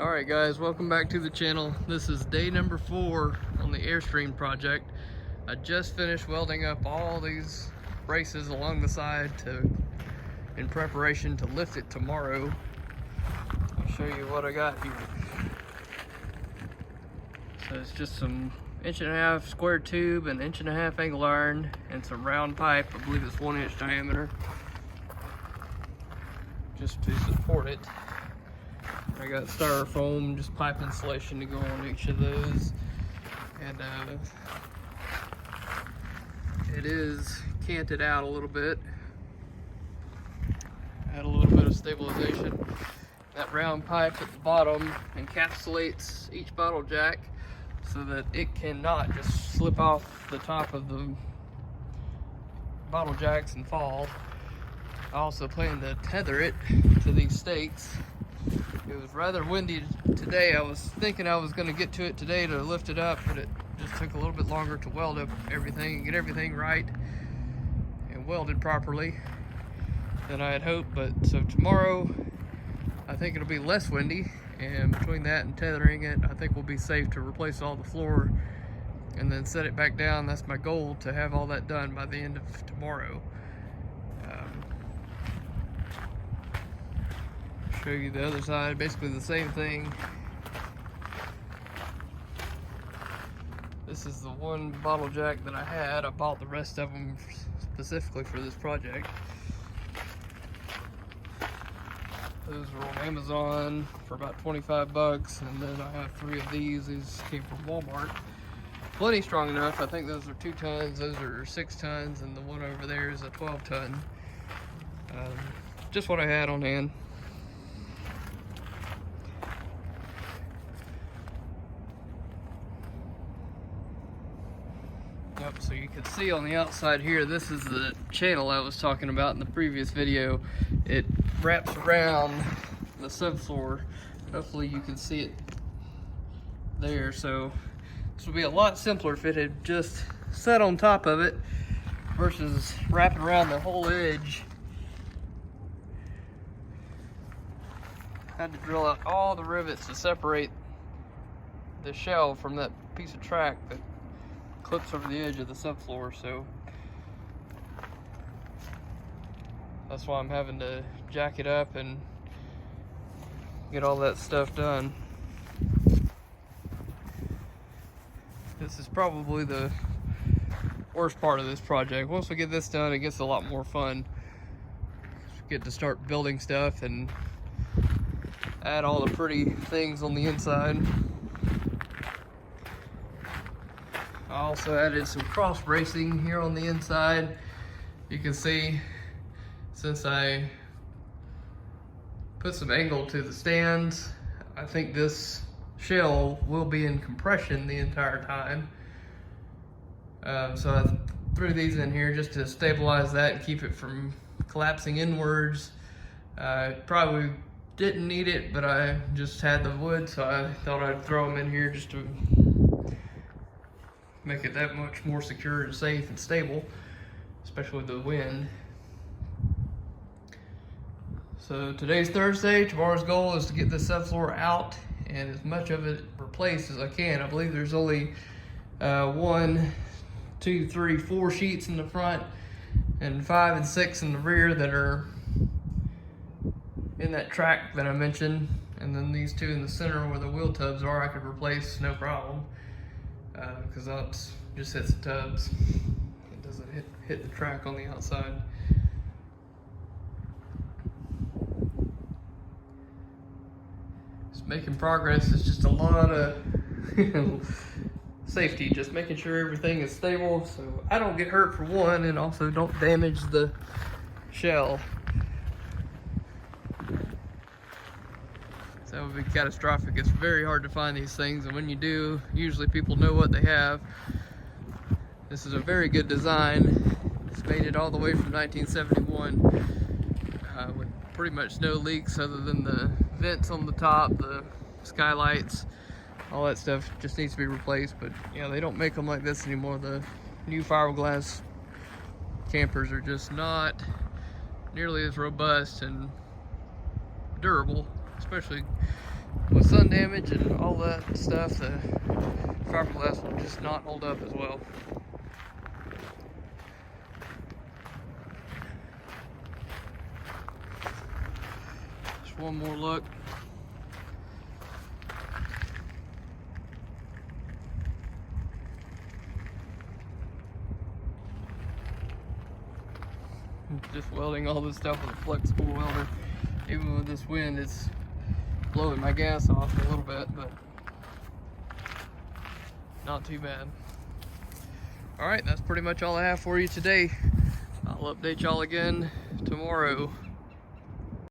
Alright guys, welcome back to the channel. This is day number 4 on the Airstream project. I just finished welding up all these braces along the side in preparation to lift it tomorrow. I'll show you what I got here. So it's just some 1.5" square tube, an 1.5" angle iron, and some round pipe. I believe it's 1 inch diameter, just to support it. I got styrofoam, just pipe insulation to go on each of those, and it is canted out a little bit. Add a little bit of stabilization. That round pipe at the bottom encapsulates each bottle jack so that it cannot just slip off the top of the bottle jacks and fall. I also plan to tether it to these stakes. It was rather windy today. I was thinking I was going to get to it today to lift it up, but it just took a little bit longer to weld up everything and get everything right and welded properly than I had hoped. But so tomorrow I think it'll be less windy, and between that and tethering it, I think we'll be safe to replace all the floor and then set it back down. That's my goal, to have all that done by the end of tomorrow. Show you the other side, basically the same thing. This is the one bottle jack that I had. I bought the rest of them specifically for this project. Those were on Amazon for about 25 bucks, and then I have 3 of these. These came from Walmart. Plenty strong enough. I think those are 2 tons, those are 6 tons, and the one over there is a 12 ton. Just what I had on hand. Yep, so you can see on the outside here, this is the channel I was talking about in the previous video. It wraps around the subfloor. Hopefully you can see it there. So this would be a lot simpler if it had just set on top of it versus wrapping around the whole edge. I had to drill out all the rivets to separate the shell from that piece of track that clips over the edge of the subfloor, so that's why I'm having to jack it up and get all that stuff done. This is probably the worst part of this project. Once we get this done, it gets a lot more fun. Get to start building stuff and add all the pretty things on the inside. I also added some cross bracing here on the inside. You can see, since I put some angle to the stands, I think this shell will be in compression the entire time. So I threw these in here just to stabilize that and keep it from collapsing inwards. Probably didn't need it, but I just had the wood, so I thought I'd throw them in here just to make it that much more secure and safe and stable, especially with the wind. So today's Thursday. Tomorrow's goal is to get this subfloor out and as much of it replaced as I can. I believe there's only 1, 2, 3, 4 sheets in the front and 5 and 6 in the rear that are in that track that I mentioned, and then these 2 in the center where the wheel tubs are I could replace no problem. Because that just hits the tubs. It doesn't hit the track on the outside. Just making progress. It's just a lot of safety, just making sure everything is stable so I don't get hurt for one, and also don't damage the shell. That would be catastrophic. It's very hard to find these things, and when you do, usually people know what they have. This is a very good design. It's made it all the way from 1971 with pretty much no leaks other than the vents on the top, the skylights, all that stuff just needs to be replaced. But yeah, they don't make them like this anymore. The new fiberglass campers are just not nearly as robust and durable, especially with sun damage and all that stuff, the fiberglass will just not hold up as well. Just one more look. Just welding all this stuff with a flexible welder. Even with this wind, it's blowing my gas off a little bit, but not too bad. All right, that's pretty much all I have for you today. I'll update y'all again tomorrow.